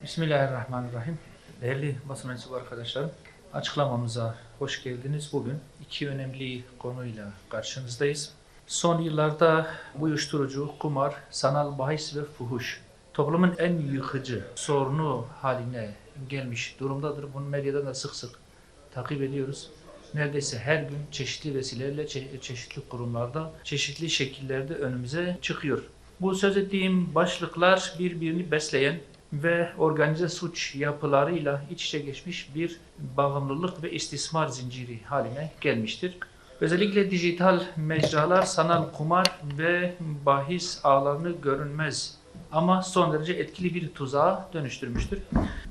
Bismillahirrahmanirrahim. Değerli basın mensubu arkadaşlarım, açıklamamıza hoş geldiniz. Bugün iki önemli konuyla karşınızdayız. Son yıllarda uyuşturucu, kumar, sanal bahis ve fuhuş toplumun en yıkıcı sorunu haline gelmiş durumdadır. Bunu medyadan da sık sık takip ediyoruz. Neredeyse her gün çeşitli vesilelerle, çeşitli kurumlarda, çeşitli şekillerde önümüze çıkıyor. Bu söz ettiğim başlıklar birbirini besleyen ve organize suç yapılarıyla iç içe geçmiş bir bağımlılık ve istismar zinciri haline gelmiştir. Özellikle dijital mecralar sanal kumar ve bahis ağlarını görünmez ama son derece etkili bir tuzağa dönüştürmüştür.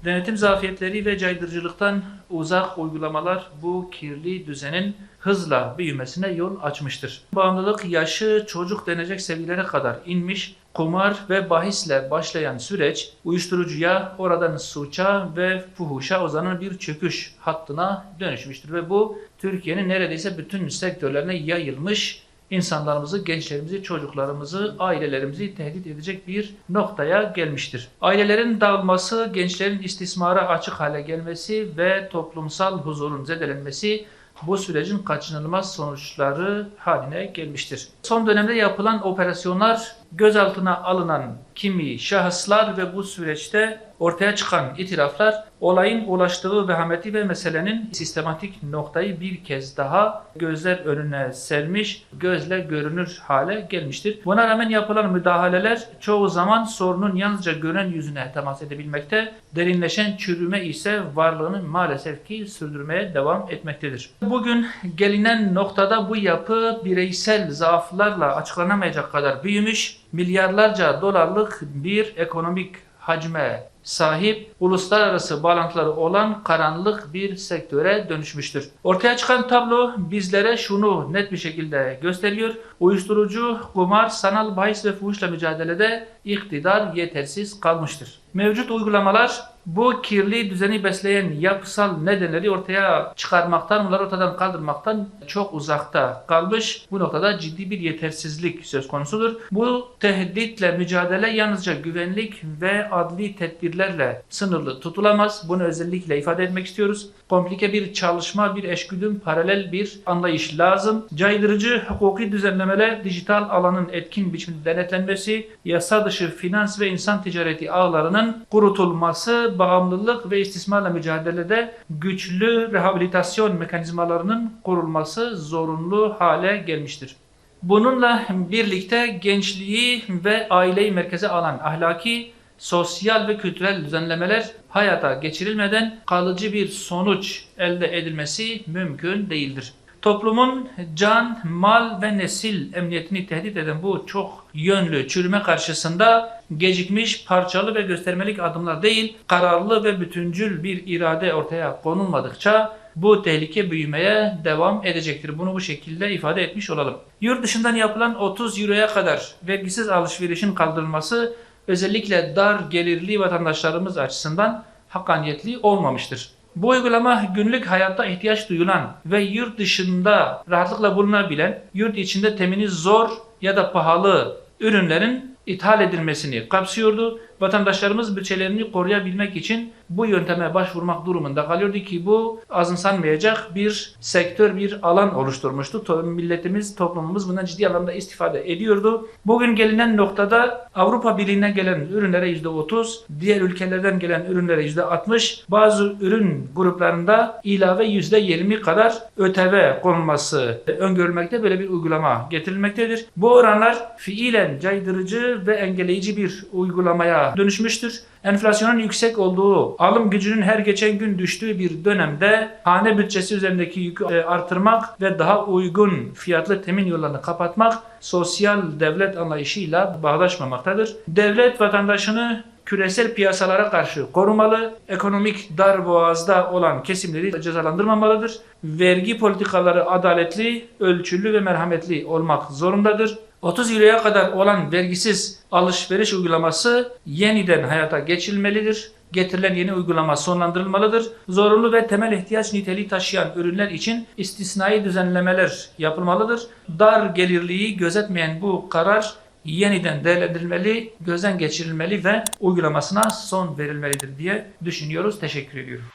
Denetim zafiyetleri ve caydırıcılıktan uzak uygulamalar bu kirli düzenin hızla büyümesine yol açmıştır. Bağımlılık yaşı çocuk denecek seviyelere kadar inmiş, kumar ve bahisle başlayan süreç uyuşturucuya, oradan suça ve fuhuşa uzanan bir çöküş hattına dönüşmüştür. Ve bu Türkiye'nin neredeyse bütün sektörlerine yayılmış, insanlarımızı, gençlerimizi, çocuklarımızı, ailelerimizi tehdit edecek bir noktaya gelmiştir. Ailelerin dağılması, gençlerin istismara açık hale gelmesi ve toplumsal huzurun zedelenmesi bu sürecin kaçınılmaz sonuçları haline gelmiştir. Son dönemde yapılan operasyonlar, gözaltına alınan kimi şahıslar ve bu süreçte ortaya çıkan itiraflar olayın ulaştığı vehameti ve meselenin sistematik noktayı bir kez daha gözler önüne sermiş, gözle görünür hale gelmiştir. Buna rağmen yapılan müdahaleler çoğu zaman sorunun yalnızca görünen yüzüne temas edebilmekte, derinleşen çürüme ise varlığını maalesef ki sürdürmeye devam etmektedir. Bugün gelinen noktada bu yapı bireysel zaaflarla açıklanamayacak kadar büyümüş, milyarlarca dolarlık bir ekonomik hacme sahip, uluslararası bağlantıları olan karanlık bir sektöre dönüşmüştür. Ortaya çıkan tablo bizlere şunu net bir şekilde gösteriyor. Uyuşturucu, kumar, sanal bahis ve fuhuşla mücadelede iktidar yetersiz kalmıştır. Mevcut uygulamalar bu kirli düzeni besleyen yapısal nedenleri ortaya çıkarmaktan, bunları ortadan kaldırmaktan çok uzakta kalmış. Bu noktada ciddi bir yetersizlik söz konusudur. Bu tehditle mücadele yalnızca güvenlik ve adli tedbirlerle sınırlı tutulamaz. Bunu özellikle ifade etmek istiyoruz. Komplike bir çalışma, bir eşgüdüm, paralel bir anlayış lazım. Caydırıcı hukuki düzenlemeler, dijital alanın etkin biçimde denetlenmesi, yasa dışı finans ve insan ticareti ağlarının kurutulması, bağımlılık ve istismarla mücadelede güçlü rehabilitasyon mekanizmalarının kurulması zorunlu hale gelmiştir. Bununla birlikte gençliği ve aileyi merkeze alan ahlaki, sosyal ve kültürel düzenlemeler hayata geçirilmeden kalıcı bir sonuç elde edilmesi mümkün değildir. Toplumun can, mal ve nesil emniyetini tehdit eden bu çok yönlü çürüme karşısında gecikmiş, parçalı ve göstermelik adımlar değil, kararlı ve bütüncül bir irade ortaya konulmadıkça bu tehlike büyümeye devam edecektir. Bunu bu şekilde ifade etmiş olalım. Yurt dışından yapılan 30 euroya kadar vergisiz alışverişin kaldırılması özellikle dar gelirli vatandaşlarımız açısından hakkaniyetli olmamıştır. Bu uygulama günlük hayatta ihtiyaç duyulan ve yurt dışında rahatlıkla bulunabilen, yurt içinde temini zor ya da pahalı ürünlerin ithal edilmesini kapsıyordu. Vatandaşlarımız bütçelerini koruyabilmek için bu yönteme başvurmak durumunda kalıyordu ki bu azımsanmayacak bir sektör, bir alan oluşturmuştu. Milletimiz, toplumumuz bundan ciddi anlamda istifade ediyordu. Bugün gelinen noktada Avrupa Birliği'nden gelen ürünlere %30, diğer ülkelerden gelen ürünlere %60, bazı ürün gruplarında ilave %20 kadar ÖTV konulması öngörülmekte, böyle bir uygulama getirilmektedir. Bu oranlar fiilen caydırıcı ve engelleyici bir uygulamaya dönüşmüştür. Enflasyonun yüksek olduğu, alım gücünün her geçen gün düştüğü bir dönemde hane bütçesi üzerindeki yükü artırmak ve daha uygun fiyatlı temin yollarını kapatmak sosyal devlet anlayışıyla bağdaşmamaktadır. Devlet vatandaşını küresel piyasalara karşı korumalı, ekonomik darboğazda olan kesimleri cezalandırmamalıdır. Vergi politikaları adaletli, ölçülü ve merhametli olmak zorundadır. 30 euroya kadar olan vergisiz alışveriş uygulaması yeniden hayata geçirilmelidir. Getirilen yeni uygulama sonlandırılmalıdır. Zorunlu ve temel ihtiyaç niteliği taşıyan ürünler için istisnai düzenlemeler yapılmalıdır. Dar gelirliği gözetmeyen bu karar yeniden değerlendirilmeli, gözden geçirilmeli ve uygulamasına son verilmelidir diye düşünüyoruz. Teşekkür ediyorum.